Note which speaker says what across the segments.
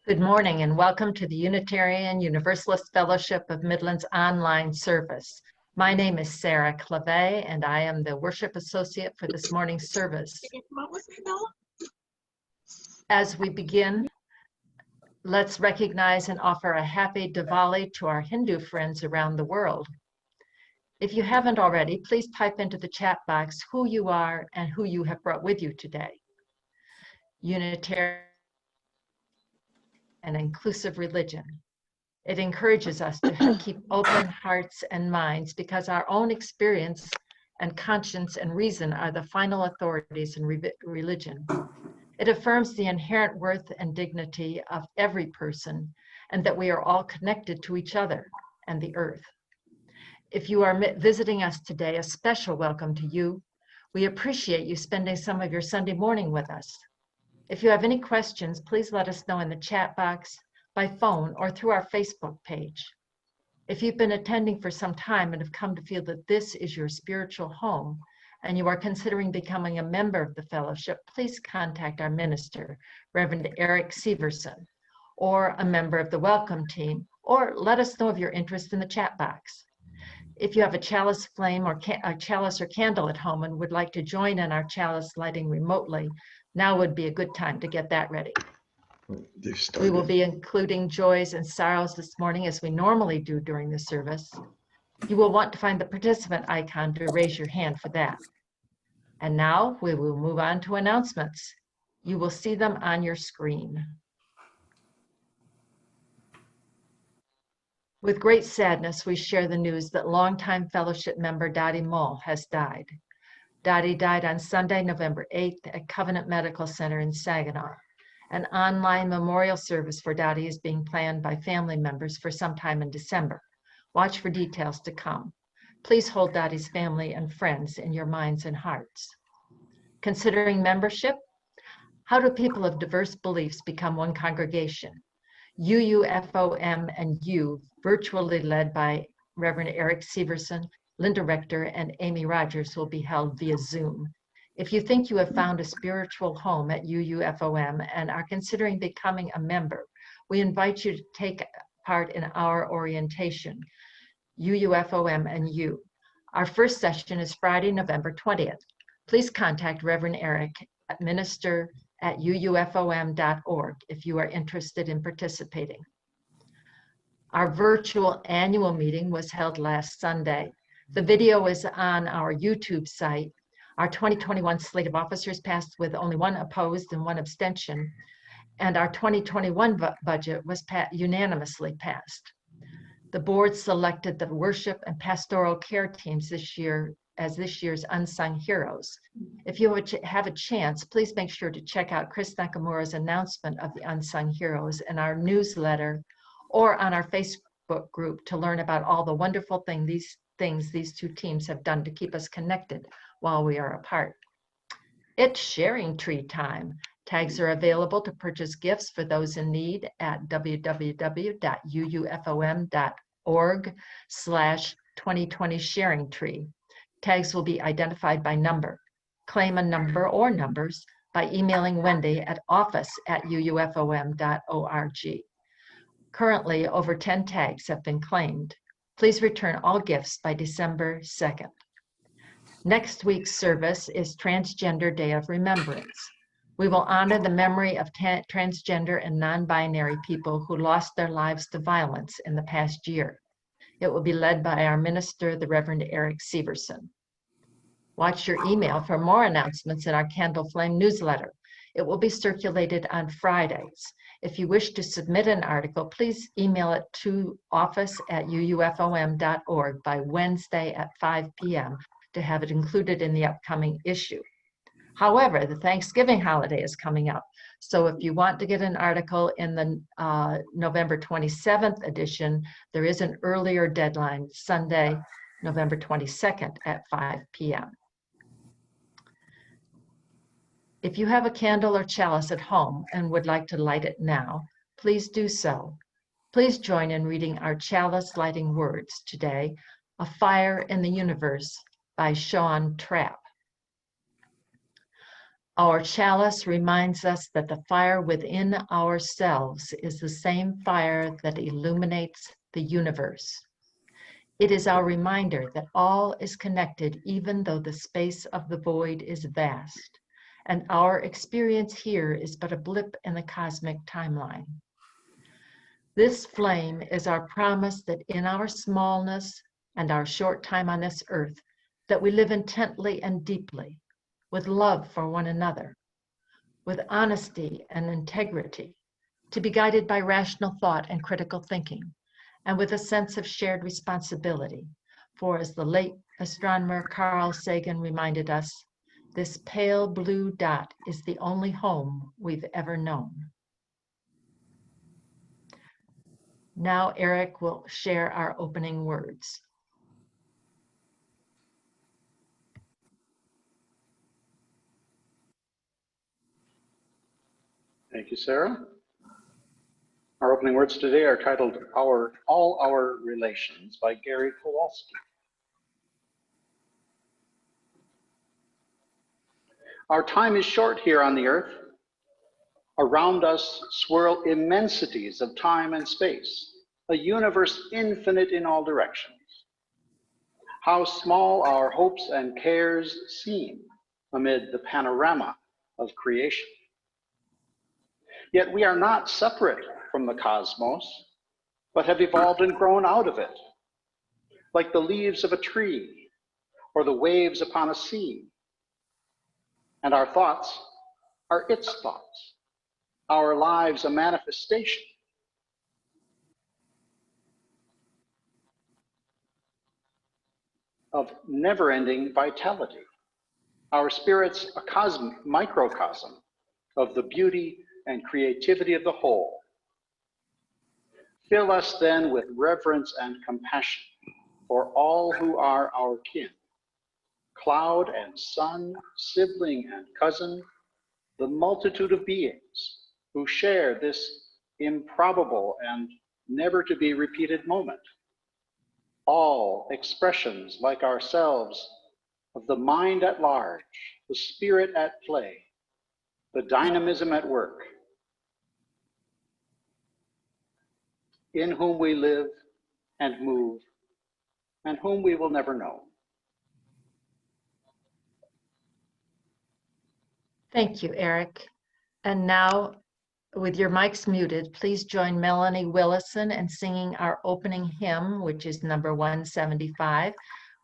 Speaker 1: Good morning and welcome to the Unitarian Universalist Fellowship of Midlands online service. My name is Sarah Clave and I am the worship associate for this morning's service. As we begin, let's recognize and offer a happy Diwali to our Hindu friends around the world. If you haven't already, please type into the chat box who you are and who you have brought with you today. Unitarian and inclusive religion. It encourages us to keep open hearts and minds because our own experience and conscience and reason are the final authorities in religion. It affirms the inherent worth and dignity of every person and that we are all connected to each other and the earth. If you are visiting us today, a special welcome to you. We appreciate you spending some of your Sunday morning with us. If you have any questions, please let us know in the chat box, by phone, or through our Facebook page. If you've been attending for some time and have come to feel that this is your spiritual home and you are considering becoming a member of the fellowship, please contact our minister, Reverend Eric Severson, or a member of the welcome team, or let us know of your interest in the chat box. If you have a chalice flame or a chalice or candle at home and would like to join in our chalice lighting remotely, now would be a good time to get that ready. We will be including joys and sorrows this morning as we normally do during the service. You will want to find the participant icon to raise your hand for that. And now we will move on to announcements. You will see them on your screen. With great sadness, we share the news that longtime fellowship member Dottie Mull has died. Dottie died on Sunday, November 8th at Covenant Medical Center in Saginaw. An online memorial service for Dottie is being planned by family members for sometime in December. Watch for details to come. Please hold Dottie's family and friends in your minds and hearts. Considering membership, how do people of diverse beliefs become one congregation? UUFOM and U, virtually led by Reverend Eric Severson, Linda Rector, and Amy Rogers, will be held via Zoom. If you think you have found a spiritual home at UUFOM and are considering becoming a member, we invite you to take part in our orientation, UUFOM and U. Our first session is Friday, November 20th. Please contact Reverend Eric at minister@uufom.org if you are interested in participating. Our virtual annual meeting was held last Sunday. The video is on our YouTube site. Our 2021 slate of officers passed with only one opposed and one abstention, and our 2021 budget was unanimously passed. The board selected the worship and pastoral care teams this year as this year's unsung heroes. If you have a chance, please make sure to check out Chris Nakamura's announcement of the unsung heroes in our newsletter or on our Facebook group to learn about all the wonderful things these two teams have done to keep us connected while we are apart. It's sharing tree time. Tags are available to purchase gifts for those in need at www.uufom.org/2020 sharing tree. Tags will be identified by number. Claim a number or numbers by emailing Wendy at office@uufom.org. Currently, over 10 tags have been claimed. Please return all gifts by December 2nd. Next week's service is Transgender Day of Remembrance. We will honor the memory of transgender and non-binary people who lost their lives to violence in the past year. It will be led by our minister, the Reverend Eric Severson. Watch your email for more announcements in our Candle Flame newsletter. It will be circulated on Fridays. If you wish to submit an article, please email it to office@uufom.org by Wednesday at 5 p.m. to have it included in the upcoming issue. However, the Thanksgiving holiday is coming up, so if you want to get an article in the November 27th edition, there is an earlier deadline, Sunday, November 22nd at 5 p.m. If you have a candle or chalice at home and would like to light it now, please do so. Please join in reading our chalice lighting words today, A Fire in the Universe by Sean Trapp. Our chalice reminds us that the fire within ourselves is the same fire that illuminates the universe. It is our reminder that all is connected, even though the space of the void is vast, and our experience here is but a blip in the cosmic timeline. This flame is our promise that in our smallness and our short time on this earth, that we live intently and deeply, with love for one another, with honesty and integrity, to be guided by rational thought and critical thinking, and with a sense of shared responsibility. For as the late astronomer Carl Sagan reminded us, this pale blue dot is the only home we've ever known. Now Eric will share our opening words.
Speaker 2: Thank you, Sarah. Our opening words today are titled All Our Relations by Gary Kowalski. Our time is short here on the earth. Around us swirl immensities of time and space, a universe infinite in all directions. How small our hopes and cares seem amid the panorama of creation. Yet we are not separate from the cosmos, but have evolved and grown out of it, like the leaves of a tree or the waves upon a sea. And our thoughts are its thoughts, our lives a manifestation. Of never-ending vitality, our spirits a microcosm of the beauty and creativity of the whole. Fill us then with reverence and compassion for all who are our kin, cloud and sun, sibling and cousin, the multitude of beings who share this improbable and never to be repeated moment. All expressions like ourselves of the mind at large, the spirit at play, the dynamism at work, in whom we live and move, and whom we will never know.
Speaker 1: Thank you, Eric. And now, with your mics muted, please join Melanie Willison in singing our opening hymn, which is number 175.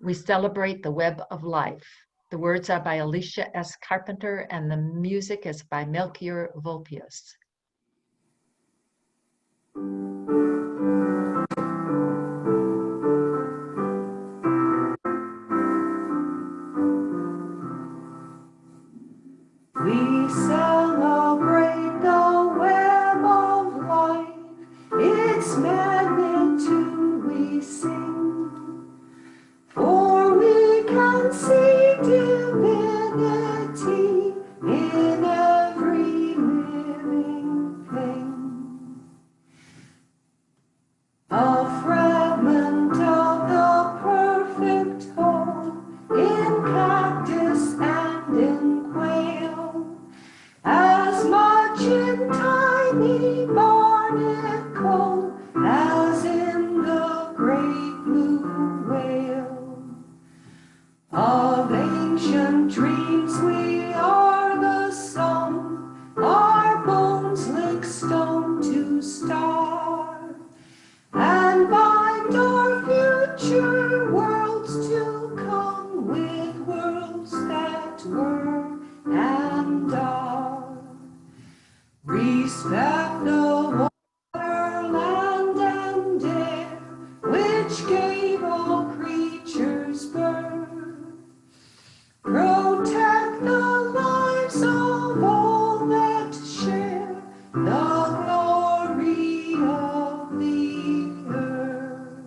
Speaker 1: We Celebrate the Web of Life. The words are by Alicia S. Carpenter, and the music is by Melchior Vulpius.
Speaker 3: We celebrate the web of life, its magnitude we sing, for we can see divinity in every living thing. A fragment of the perfect whole in cactus and in quail, as much in tiny barnacle as in the great blue whale. Of ancient dreams we are the sum, our bones lick stone to star, and bind our future worlds to come with worlds that were and are. Respect the water, land, and air, which gave all creatures birth. Protect the lives of all that share the glory of the earth.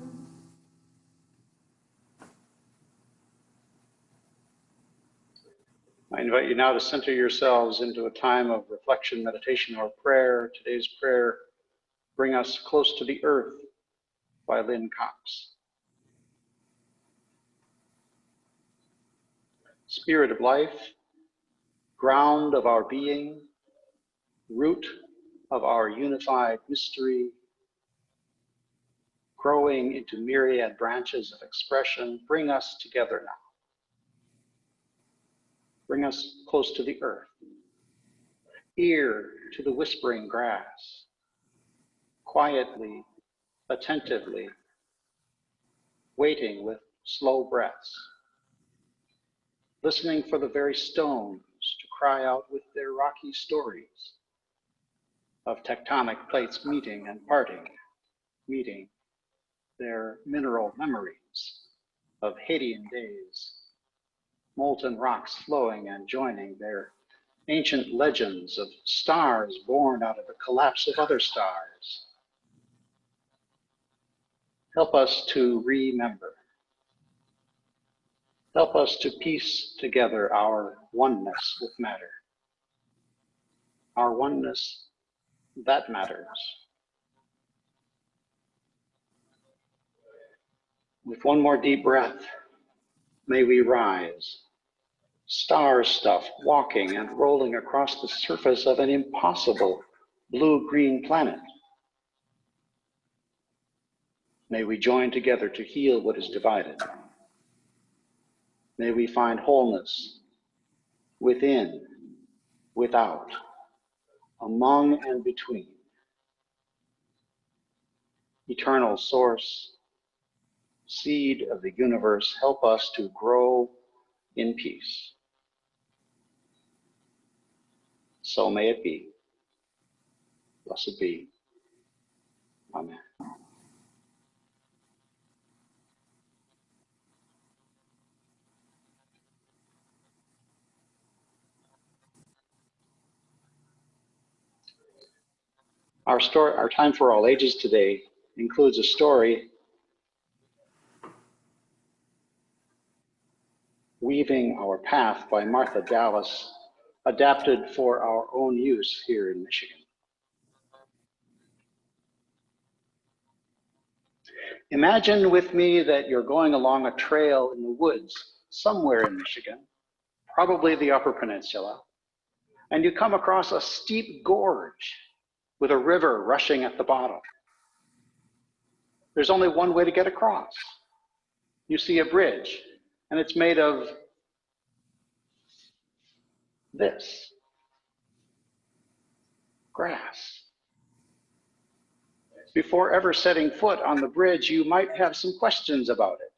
Speaker 2: I invite you now to center yourselves into a time of reflection, meditation, or prayer. Today's prayer, Bring Us Close to the Earth by Lynn Cox. Spirit of life, ground of our being, root of our unified mystery, growing into myriad branches of expression, bring us together now. Bring us close to the earth, ear to the whispering grass, quietly, attentively, waiting with slow breaths, listening for the very stones to cry out with their rocky stories of tectonic plates meeting and parting, meeting their mineral memories of Hadean days, molten rocks flowing and joining their ancient legends of stars born out of the collapse of other stars. Help us to remember. Help us to piece together our oneness with matter, our oneness that matters. With one more deep breath, may we rise, star-stuffed, walking and rolling across the surface of an impossible blue-green planet. May we join together to heal what is divided. May we find wholeness within, without, among and between. Eternal source, seed of the universe, help us to grow in peace. So may it be. Blessed be. Amen. Our Time for All Ages today includes a story Weaving Our Path by Martha Dallas, adapted for our own use here in Michigan. Imagine with me that you're going along a trail in the woods somewhere in Michigan, probably the Upper Peninsula, and you come across a steep gorge with a river rushing at the bottom. There's only one way to get across. You see a bridge, and it's made of this, grass. Before ever setting foot on the bridge, you might have some questions about it.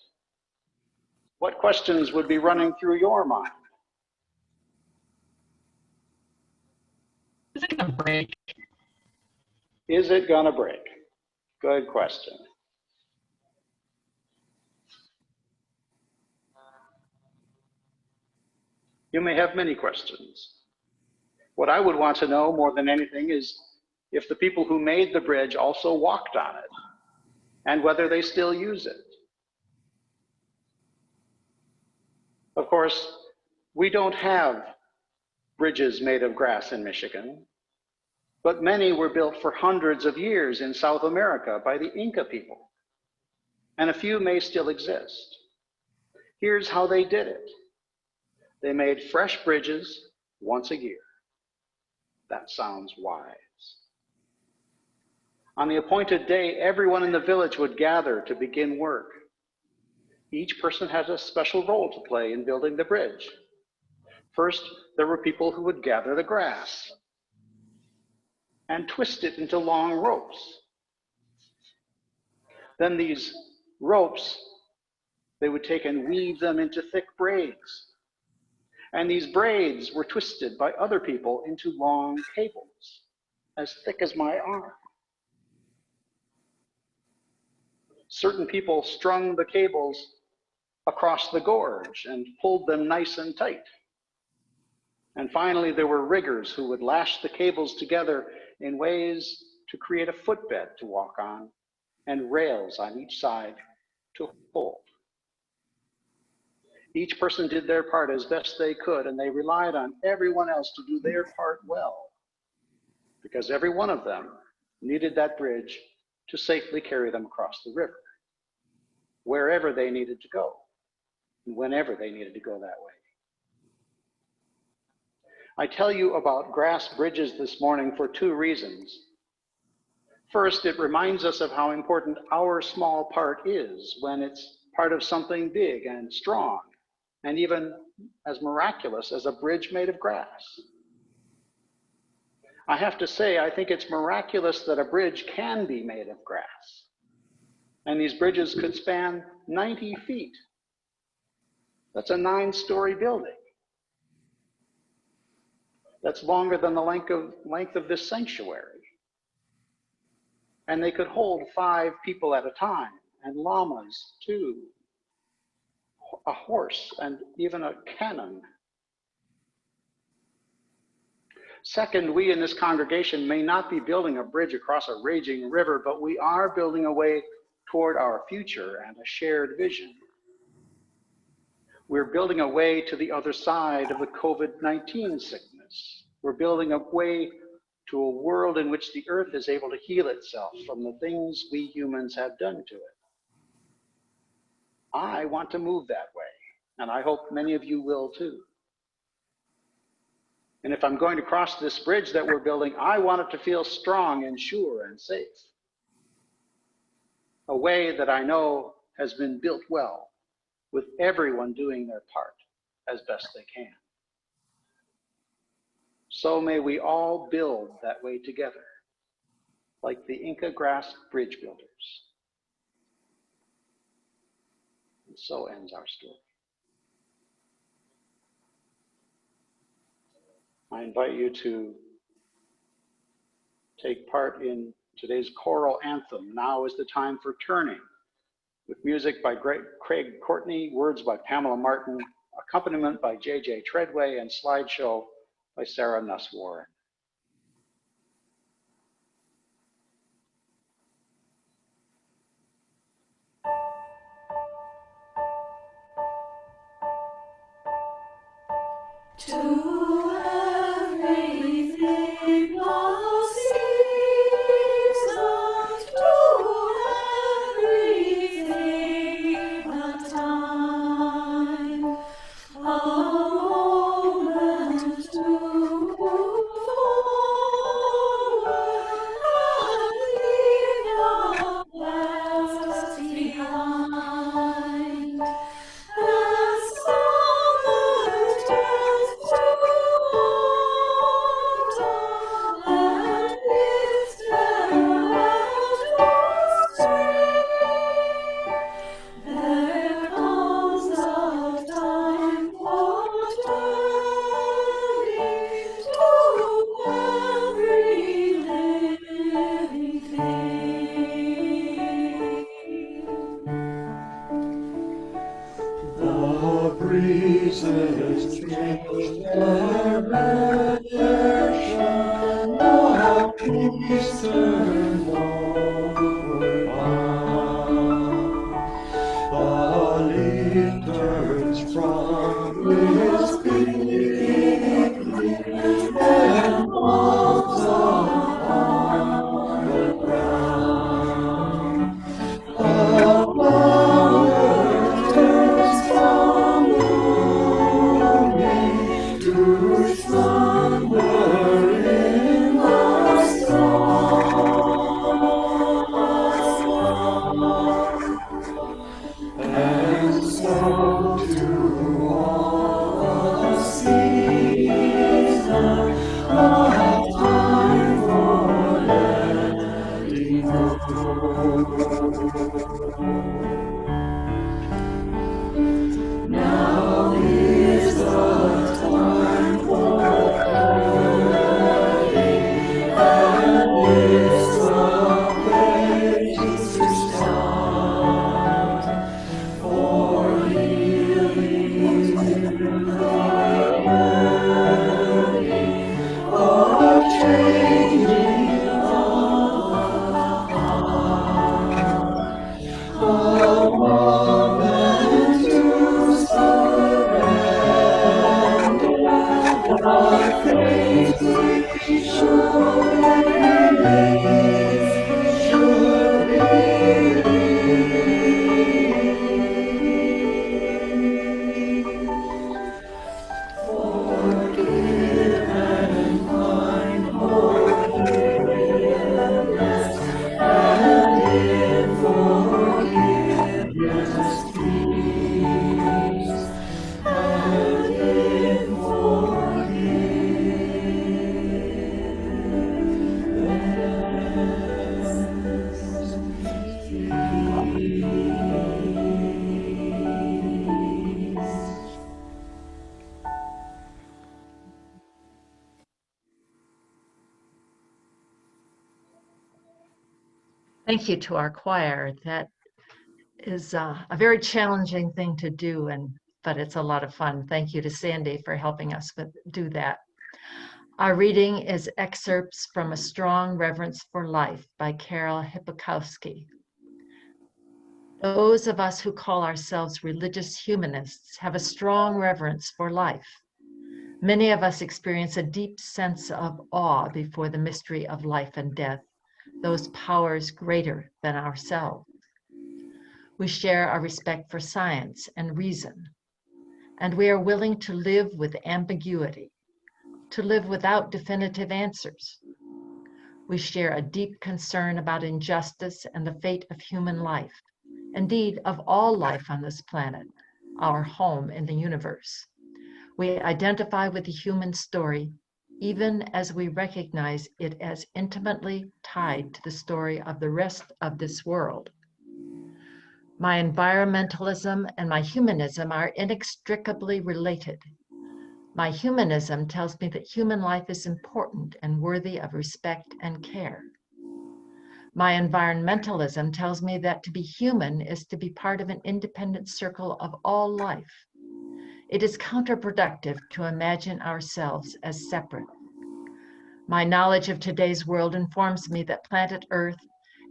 Speaker 2: What questions would be running through your mind?
Speaker 4: Is it gonna break?
Speaker 2: Is it gonna break? Good question. You may have many questions. What I would want to know more than anything is if the people who made the bridge also walked on it, and whether they still use it. Of course, we don't have bridges made of grass in Michigan, but many were built for hundreds of years in South America by the Inca people, and a few may still exist. Here's how they did it. They made fresh bridges once a year. That sounds wise. On the appointed day, everyone in the village would gather to begin work. Each person had a special role to play in building the bridge. First, there were people who would gather the grass and twist it into long ropes. Then these ropes, they would take and weave them into thick braids. And these braids were twisted by other people into long cables, as thick as my arm. Certain people strung the cables across the gorge and pulled them nice and tight. And finally, there were riggers who would lash the cables together in ways to create a footbed to walk on and rails on each side to hold. Each person did their part as best they could, and they relied on everyone else to do their part well, because every one of them needed that bridge to safely carry them across the river, wherever they needed to go, and whenever they needed to go that way. I tell you about grass bridges this morning for two reasons. First, it reminds us of how important our small part is when it's part of something big and strong, and even as miraculous as a bridge made of grass. I have to say, I think it's miraculous that a bridge can be made of grass. And these bridges could span 90 feet. That's a 9-story building. That's longer than the length of this sanctuary. And they could hold 5 people at a time, and llamas too, a horse, and even a cannon. Second, we in this congregation may not be building a bridge across a raging river, but we are building a way toward our future and a shared vision. We're building a way to the other side of the COVID-19 sickness. We're building a way to a world in which the earth is able to heal itself from the things we humans have done to it. I want to move that way, and I hope many of you will too. And if I'm going to cross this bridge that we're building, I want it to feel strong and sure and safe. A way that I know has been built well, with everyone doing their part as best they can. So may we all build that way together, like the Inca grass bridge builders. And so ends our story. I invite you to take part in today's choral anthem, Now is the Time for Turning, with music by Craig Courtney, words by Pamela Martin, accompaniment by J.J. Treadway, and slideshow by Sarah Nuss-Warren.
Speaker 3: To everything all seasons, to everything a time, a moment to move forward and leave the past behind. As summer turns to autumn and leaves farewell to spring, there comes a time for turning to every living thing. The breezes change their direction, the trees turn homeward bound. The leaf turns from its beginning and falls upon the ground. The flower turns from blooming to slumber in the storm. And so to all a season, a time for letting go. Now is the time for learning, and it's the place to start for healing the yearning, for changing of the heart. A moment to surrender, the faith we should release, should release. Forgive
Speaker 1: Thank you to our choir. That is a very challenging thing to do, but it's a lot of fun. Thank you to Sandy for helping us do that. Our reading is excerpts from A Strong Reverence for Life by Carol Hipokowski. Those of us who call ourselves religious humanists have a strong reverence for life. Many of us experience a deep sense of awe before the mystery of life and death, those powers greater than ourselves. We share our respect for science and reason, and we are willing to live with ambiguity, to live without definitive answers. We share a deep concern about injustice and the fate of human life, indeed of all life on this planet, our home in the universe. We identify with the human story, even as we recognize it as intimately tied to the story of the rest of this world. My environmentalism and my humanism are inextricably related. My humanism tells me that human life is important and worthy of respect and care. My environmentalism tells me that to be human is to be part of an independent circle of all life. It is counterproductive to imagine ourselves as separate. My knowledge of today's world informs me that planet Earth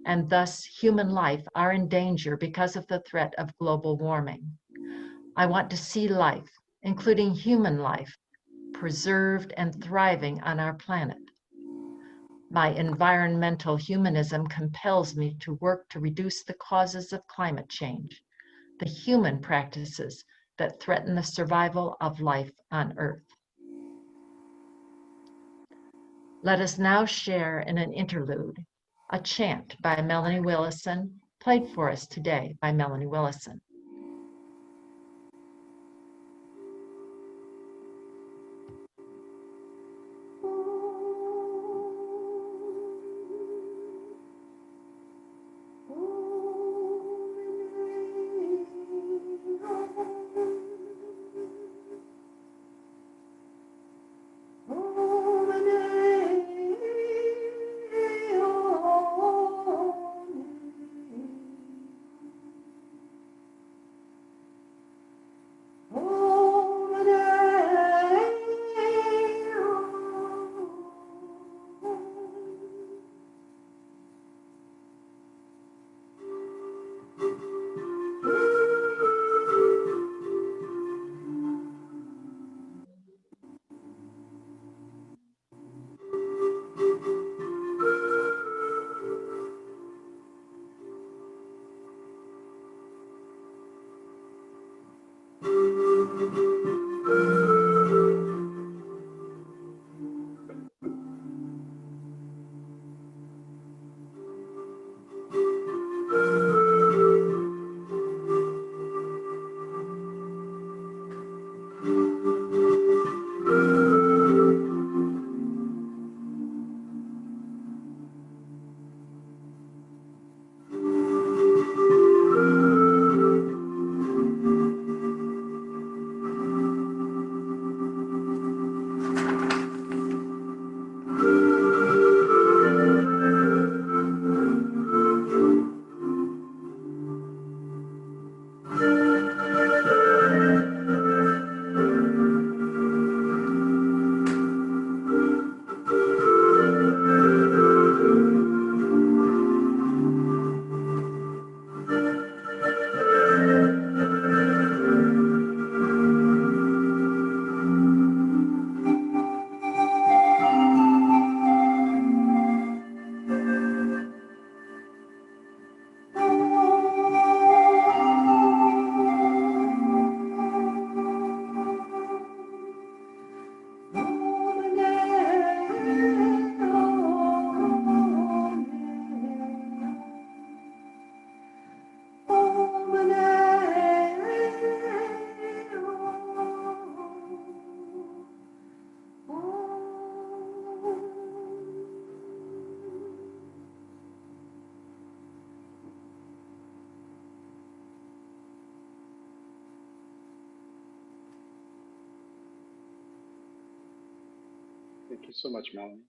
Speaker 1: and thus human life are in danger because of the threat of global warming. I want to see life, including human life, preserved and thriving on our planet. My environmental humanism compels me to work to reduce the causes of climate change, the human practices that threaten the survival of life on Earth. Let us now share in an interlude, a chant by Melanie Willison, played for us today by Melanie Willison.
Speaker 2: Thank you so much, Melanie.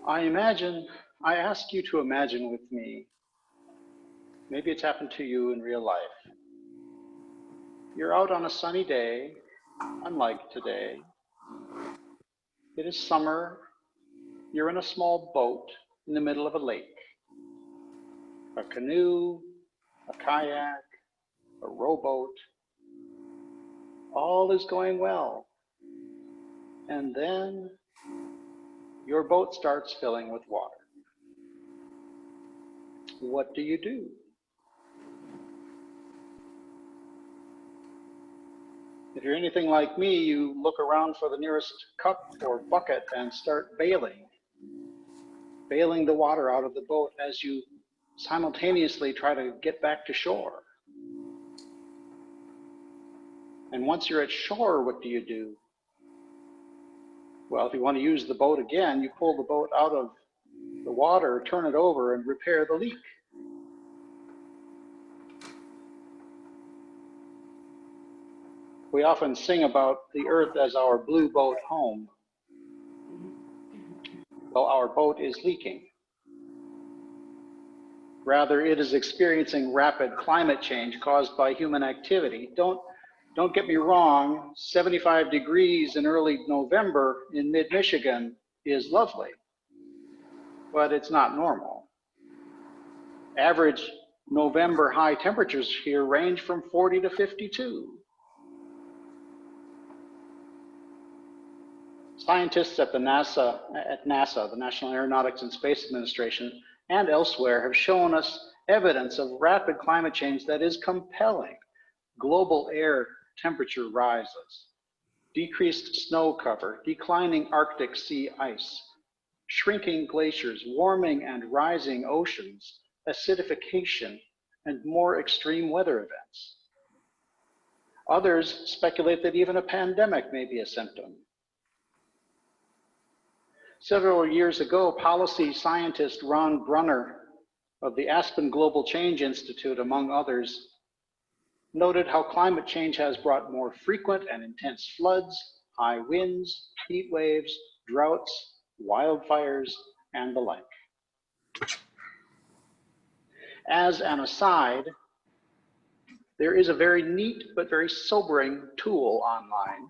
Speaker 2: I ask you to imagine with me, maybe it's happened to you in real life. You're out on a sunny day, unlike today. It is summer. You're in a small boat in the middle of a lake. A canoe, a kayak, a rowboat. All is going well. And then your boat starts filling with water. What do you do? If you're anything like me, you look around for the nearest cup or bucket and start bailing the water out of the boat as you simultaneously try to get back to shore. And once you're at shore, what do you do? Well, if you want to use the boat again, you pull the boat out of the water, turn it over, and repair the leak. We often sing about the earth as our blue boat home. Well, our boat is leaking. Rather, it is experiencing rapid climate change caused by human activity. Don't get me wrong, 75 degrees in early November in mid-Michigan is lovely, but it's not normal. Average November high temperatures here range from 40 to 52. Scientists at NASA, the National Aeronautics and Space Administration, and elsewhere have shown us evidence of rapid climate change that is compelling. Global air temperature rises, decreased snow cover, declining Arctic sea ice, shrinking glaciers, warming and rising oceans, acidification, and more extreme weather events. Others speculate that even a pandemic may be a symptom. Several years ago, policy scientist Ron Brunner of the Aspen Global Change Institute, among others, noted how climate change has brought more frequent and intense floods, high winds, heat waves, droughts, wildfires, and the like. As an aside, there is a very neat but very sobering tool online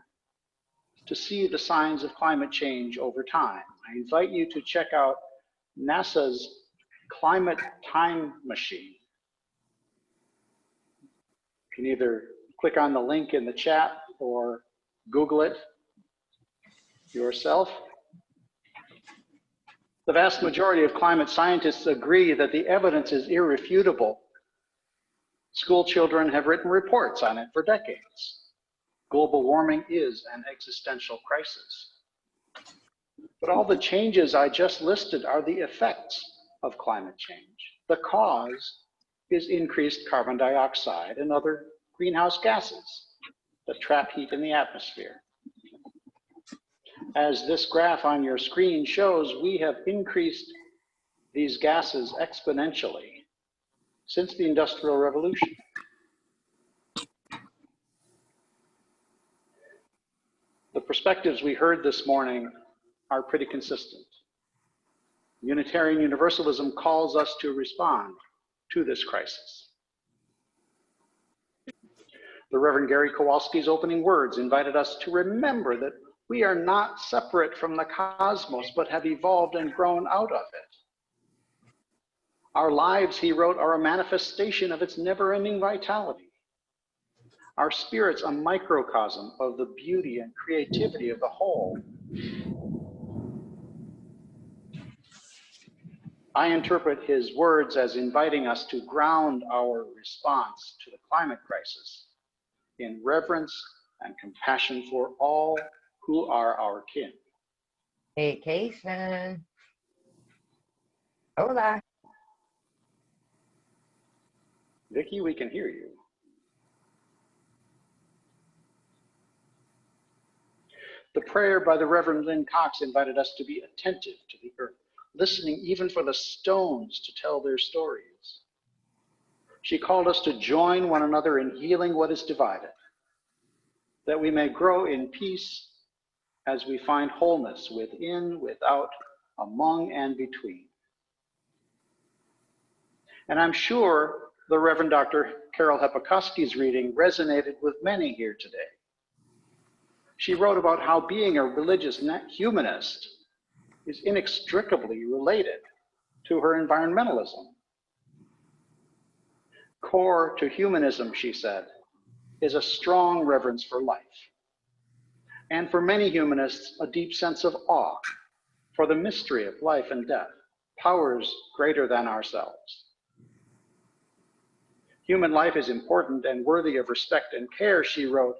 Speaker 2: to see the signs of climate change over time. I invite you to check out NASA's Climate Time Machine. You can either click on the link in the chat or Google it yourself. The vast majority of climate scientists agree that the evidence is irrefutable. School children have written reports on it for decades. Global warming is an existential crisis. But all the changes I just listed are the effects of climate change. The cause is increased carbon dioxide and other greenhouse gases that trap heat in the atmosphere. As this graph on your screen shows, we have increased these gases exponentially since the Industrial Revolution. The perspectives we heard this morning are pretty consistent. Unitarian Universalism calls us to respond to this crisis. The Reverend Gary Kowalski's opening words invited us to remember that we are not separate from the cosmos, but have evolved and grown out of it. Our lives, he wrote, are a manifestation of its never-ending vitality. Our spirit's a microcosm of the beauty and creativity of the whole. I interpret his words as inviting us to ground our response to the climate crisis in reverence and compassion for all who are our kin.
Speaker 4: Vacation. Hola.
Speaker 2: Vicki, we can hear you. The prayer by the Reverend Lynn Cox invited us to be attentive to the earth, listening even for the stones to tell their stories. She called us to join one another in healing what is divided, that we may grow in peace as we find wholeness within, without, among and between. And I'm sure the Reverend Dr. Carol Hepakoski's reading resonated with many here today. She wrote about how being a religious humanist is inextricably related to her environmentalism. Core to humanism, she said, is a strong reverence for life. And for many humanists, a deep sense of awe for the mystery of life and death, powers greater than ourselves. Human life is important and worthy of respect and care, she wrote,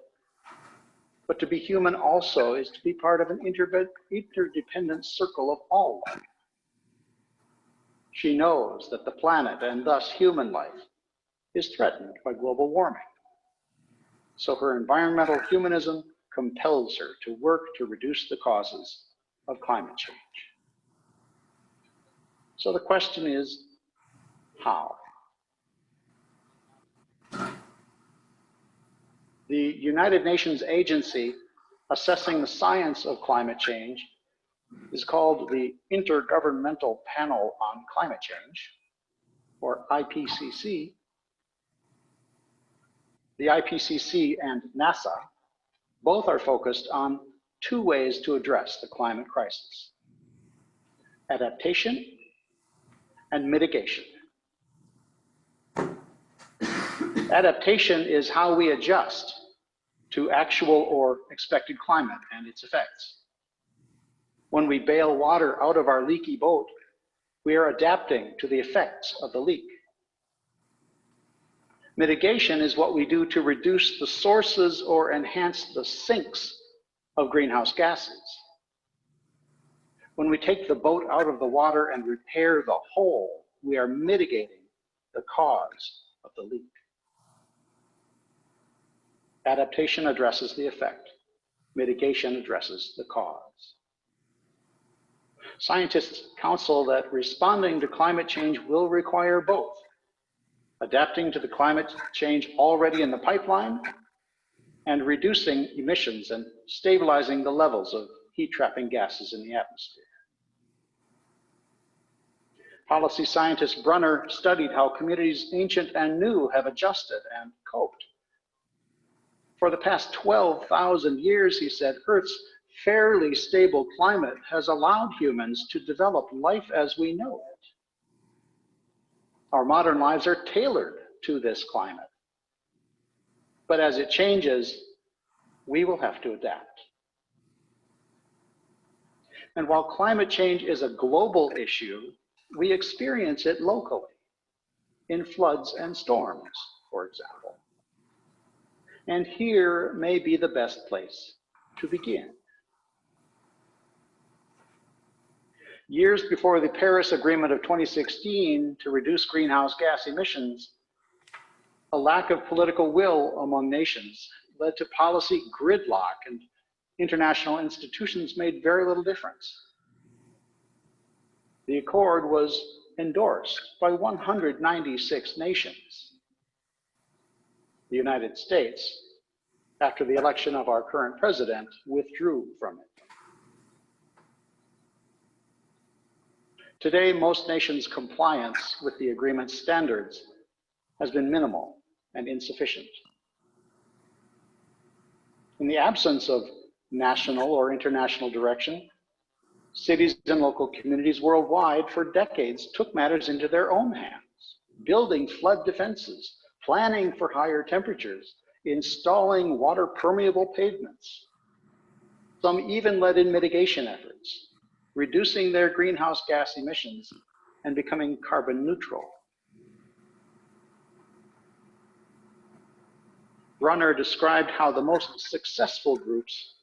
Speaker 2: but to be human also is to be part of an interdependent circle of all life. She knows that the planet, and thus human life, is threatened by global warming. So her environmental humanism compels her to work to reduce the causes of climate change. So the question is, how? The United Nations agency assessing the science of climate change is called the Intergovernmental Panel on Climate Change, or IPCC. The IPCC and NASA both are focused on two ways to address the climate crisis: adaptation and mitigation. Adaptation is how we adjust to actual or expected climate and its effects. When we bail water out of our leaky boat, we are adapting to the effects of the leak. Mitigation is what we do to reduce the sources or enhance the sinks of greenhouse gases. When we take the boat out of the water and repair the hole, we are mitigating the cause of the leak. Adaptation addresses the effect. Mitigation addresses the cause. Scientists counsel that responding to climate change will require both: adapting to the climate change already in the pipeline and reducing emissions and stabilizing the levels of heat-trapping gases in the atmosphere. Policy scientist Brunner studied how communities ancient and new have adjusted and coped. For the past 12,000 years, he said, Earth's fairly stable climate has allowed humans to develop life as we know it. Our modern lives are tailored to this climate. But as it changes, we will have to adapt. And while climate change is a global issue, we experience it locally, in floods and storms, for example. And here may be the best place to begin. Years before the Paris Agreement of 2016 to reduce greenhouse gas emissions, a lack of political will among nations led to policy gridlock, and international institutions made very little difference. The accord was endorsed by 196 nations. The United States, after the election of our current president, withdrew from it. Today, most nations' compliance with the agreement's standards has been minimal and insufficient. In the absence of national or international direction, cities and local communities worldwide for decades took matters into their own hands, building flood defenses, planning for higher temperatures, installing water-permeable pavements. Some even led in mitigation efforts, reducing their greenhouse gas emissions and becoming carbon neutral. Brunner described how the most successful groups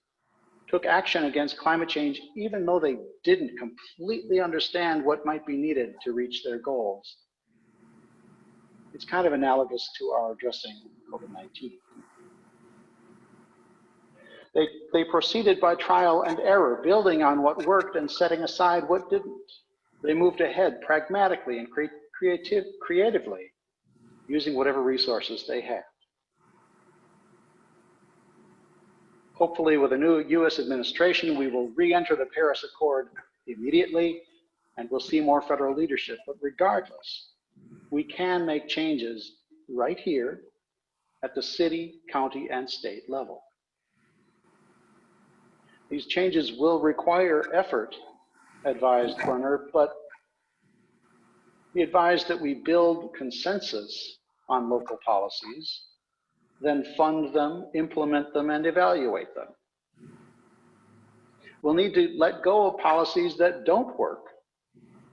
Speaker 2: took action against climate change even though they didn't completely understand what might be needed to reach their goals. It's kind of analogous to our addressing COVID-19. They proceeded by trial and error, building on what worked and setting aside what didn't. They moved ahead pragmatically and creatively, using whatever resources they had. Hopefully, with a new US administration, we will re-enter the Paris Accord immediately, and we'll see more federal leadership. But regardless, we can make changes right here at the city, county, and state level. These changes will require effort, advised Werner, but he advised that we build consensus on local policies, then fund them, implement them, and evaluate them. We'll need to let go of policies that don't work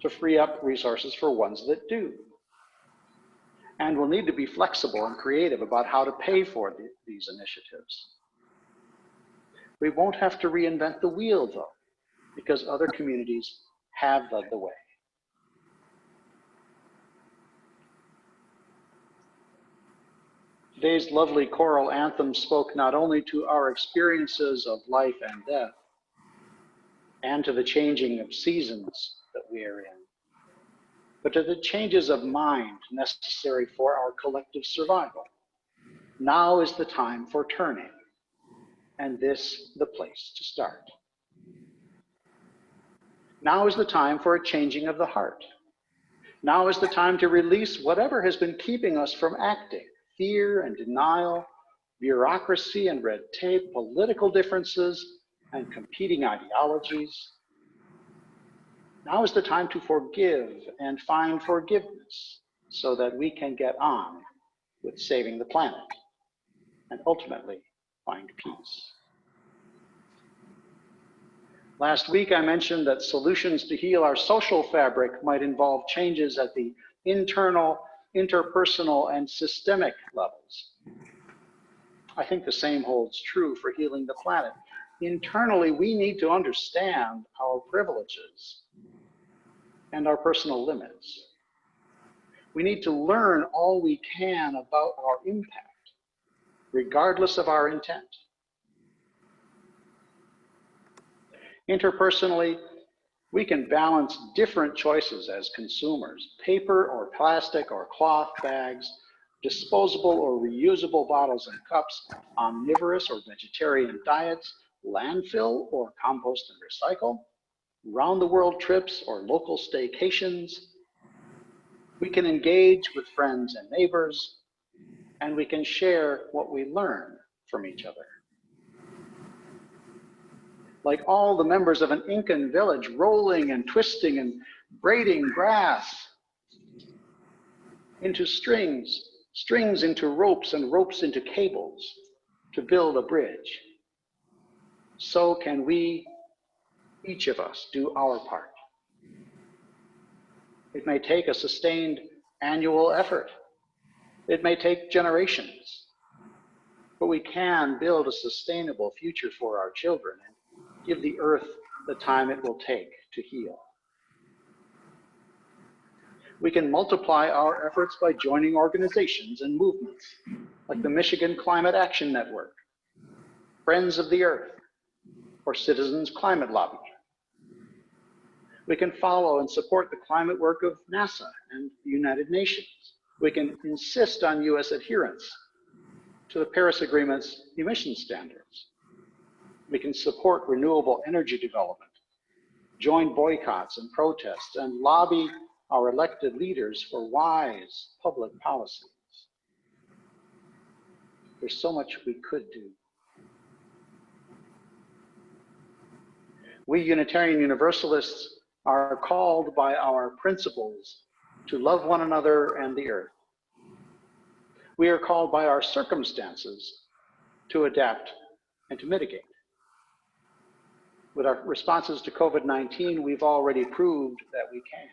Speaker 2: to free up resources for ones that do. And we'll need to be flexible and creative about how to pay for these initiatives. We won't have to reinvent the wheel, though, because other communities have led the way. Today's lovely choral anthem spoke not only to our experiences of life and death, and to the changing of seasons that we are in, but to the changes of mind necessary for our collective survival. Now is the time for turning, and this the place to start. Now is the time for a changing of the heart. Now is the time to release whatever has been keeping us from acting: fear and denial, bureaucracy and red tape, political differences and competing ideologies. Now is the time to forgive and find forgiveness so that we can get on with saving the planet and ultimately find peace. Last week, I mentioned that solutions to heal our social fabric might involve changes at the internal, interpersonal, and systemic levels. I think the same holds true for healing the planet. Internally, we need to understand our privileges and our personal limits. We need to learn all we can about our impact, regardless of our intent. Interpersonally, we can balance different choices as consumers: paper or plastic or cloth bags, disposable or reusable bottles and cups, omnivorous or vegetarian diets, landfill or compost and recycle, round-the-world trips or local staycations. We can engage with friends and neighbors, and we can share what we learn from each other. Like all the members of an Incan village, rolling and twisting and braiding grass into strings, strings into ropes, and ropes into cables to build a bridge. So can we, each of us, do our part. It may take a sustained annual effort. It may take generations, but we can build a sustainable future for our children and give the earth the time it will take to heal. We can multiply our efforts by joining organizations and movements like the Michigan Climate Action Network, Friends of the Earth, or Citizens Climate Lobby. We can follow and support the climate work of NASA and the United Nations. We can insist on US adherence to the Paris Agreement's emission standards. We can support renewable energy development, join boycotts and protests, and lobby our elected leaders for wise public policies. There's so much we could do. We Unitarian Universalists are called by our principles to love one another and the earth. We are called by our circumstances to adapt and to mitigate. With our responses to COVID-19, we've already proved that we can.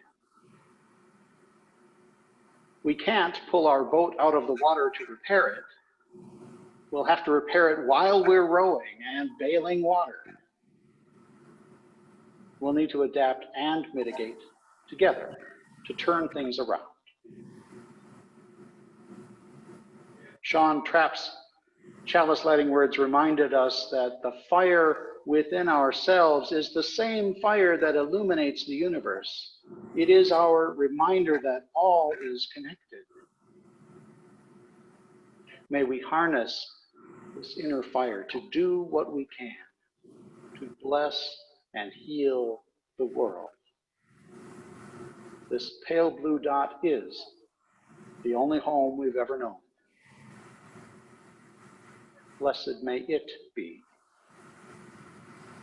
Speaker 2: We can't pull our boat out of the water to repair it. We'll have to repair it while we're rowing and bailing water. We'll need to adapt and mitigate together to turn things around. Sean Trapp's chalice lighting words reminded us that the fire within ourselves is the same fire that illuminates the universe. It is our reminder that all is connected. May we harness this inner fire to do what we can, to bless and heal the world. This pale blue dot is the only home we've ever known. Blessed may it be,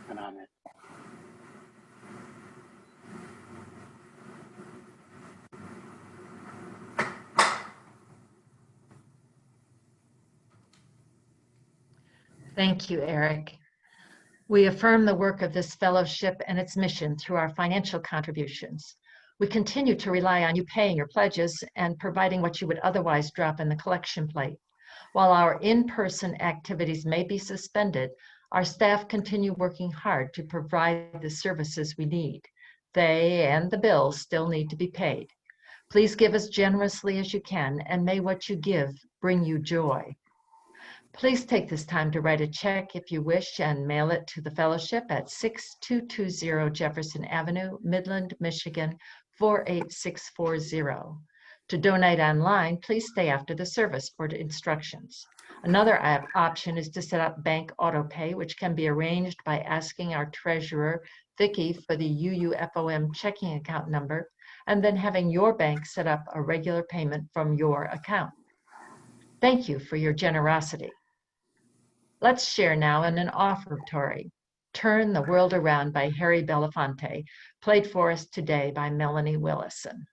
Speaker 2: and amen.
Speaker 1: Thank you, Eric. We affirm the work of this fellowship and its mission through our financial contributions. We continue to rely on you paying your pledges and providing what you would otherwise drop in the collection plate. While our in-person activities may be suspended, our staff continue working hard to provide the services we need. They and the bills still need to be paid. Please give as generously as you can, and may what you give bring you joy. Please take this time to write a check if you wish and mail it to the fellowship at 6220 Jefferson Avenue, Midland, Michigan 48640. To donate online, please stay after the service for instructions. Another option is to set up bank auto pay, which can be arranged by asking our treasurer, Vicki, for the UUFOM checking account number, and then having your bank set up a regular payment from your account. Thank you for your generosity. Let's share now in an offertory, Turn the World Around by Harry Belafonte, played for us today by Melanie Willison.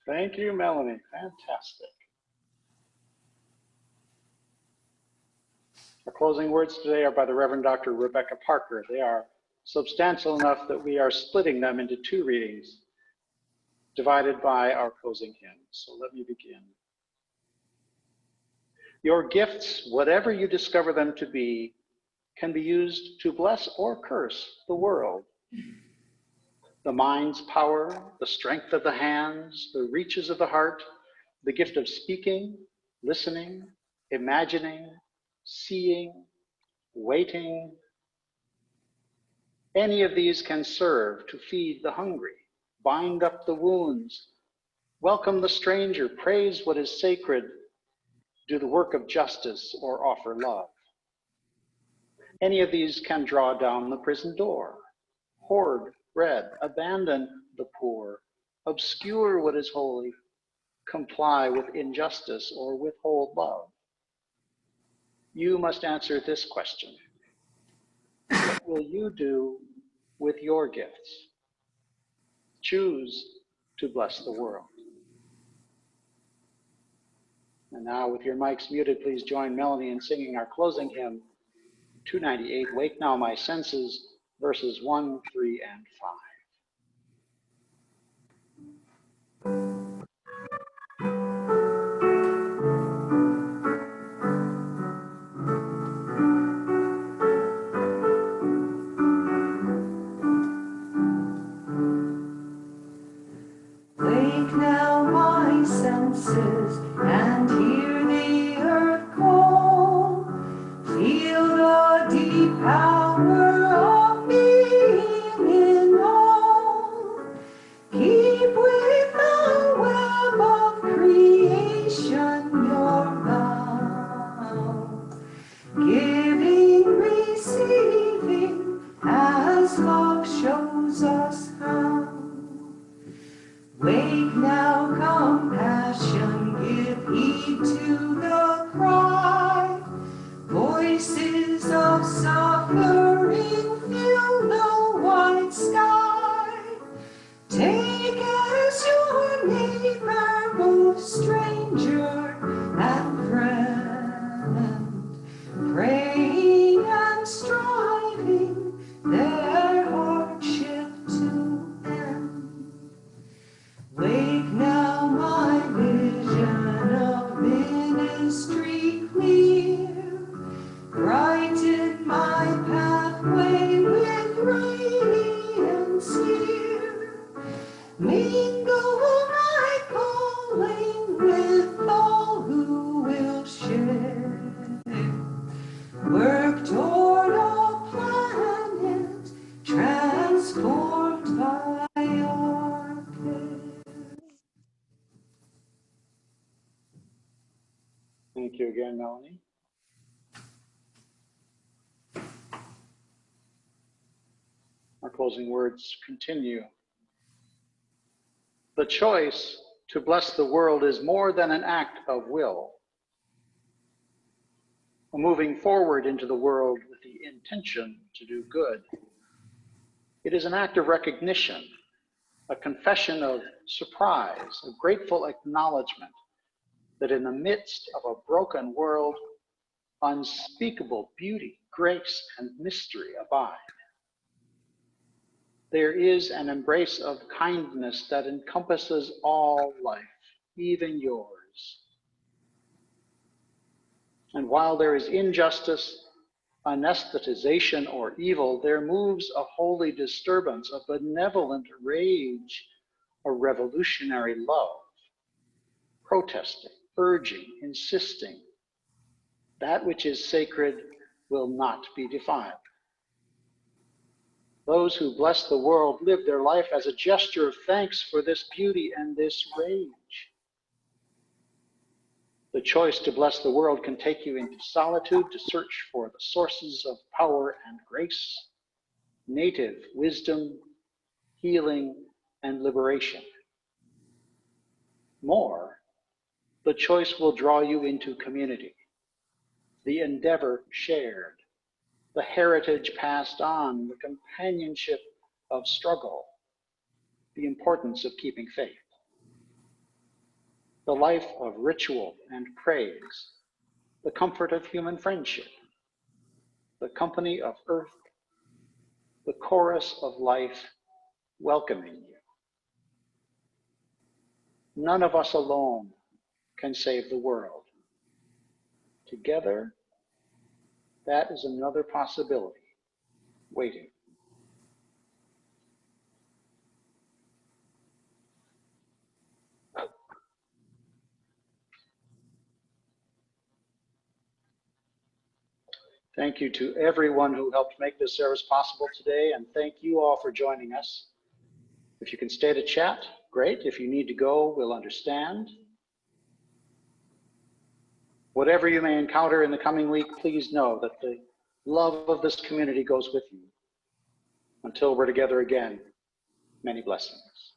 Speaker 2: Thank you, Melanie. Fantastic. Our closing words today are by the Reverend Dr. Rebecca Parker. They are substantial enough that we are splitting them into two readings, divided by our closing hymn. So let me begin. Your gifts, whatever you discover them to be, can be used to bless or curse the world. The mind's power, the strength of the hands, the reaches of the heart, the gift of speaking, listening, imagining, seeing, waiting. Any of these can serve to feed the hungry, bind up the wounds, welcome the stranger, praise what is sacred, do the work of justice, or offer love. Any of these can draw down the prison door, hoard bread, abandon the poor, obscure what is holy, comply with injustice, or withhold love. You must answer this question. What will you do with your gifts? Choose to bless the world. And now, with your mics muted, please join Melanie in singing our closing hymn, 298, Wake Now My Senses, verses 1, 3, and 5.
Speaker 3: Wake now my senses and hear the earth call. love shows us how. Wake now, compassion, give heed to the cry. Voices of suffering fill the wide sky. Take as your neighbor, both stranger and friend, praying and striving their hardship to end. Wake now, my vision of ministry clear. Brighten my pathway with radiance here. Mingle my calling with all who will share. Work toward a planet transformed by our care.
Speaker 2: Thank you again, Melanie. Our closing words continue. The choice to bless the world is more than an act of will. A moving forward into the world with the intention to do good. It is an act of recognition, a confession of surprise, a grateful acknowledgement that in the midst of a broken world, unspeakable beauty, grace, and mystery abide. There is an embrace of kindness that encompasses all life, even yours. And while there is injustice, anesthetization, or evil, there moves a holy disturbance, a benevolent rage, a revolutionary love, protesting, urging, insisting. That which is sacred will not be defiled. Those who bless the world live their life as a gesture of thanks for this beauty and this rage. The choice to bless the world can take you into solitude to search for the sources of power and grace, native wisdom, healing, and liberation. More, the choice will draw you into community, the endeavor shared, the heritage passed on, the companionship of struggle, the importance of keeping faith, the life of ritual and praise, the comfort of human friendship, the company of earth, the chorus of life welcoming you. None of us alone can save the world. Together, that is another possibility waiting. Thank you to everyone who helped make this service possible today, and thank you all for joining us. If you can stay to chat, great. If you need to go, we'll understand. Whatever you may encounter in the coming week, please know that the love of this community goes with you. Until we're together again, many blessings.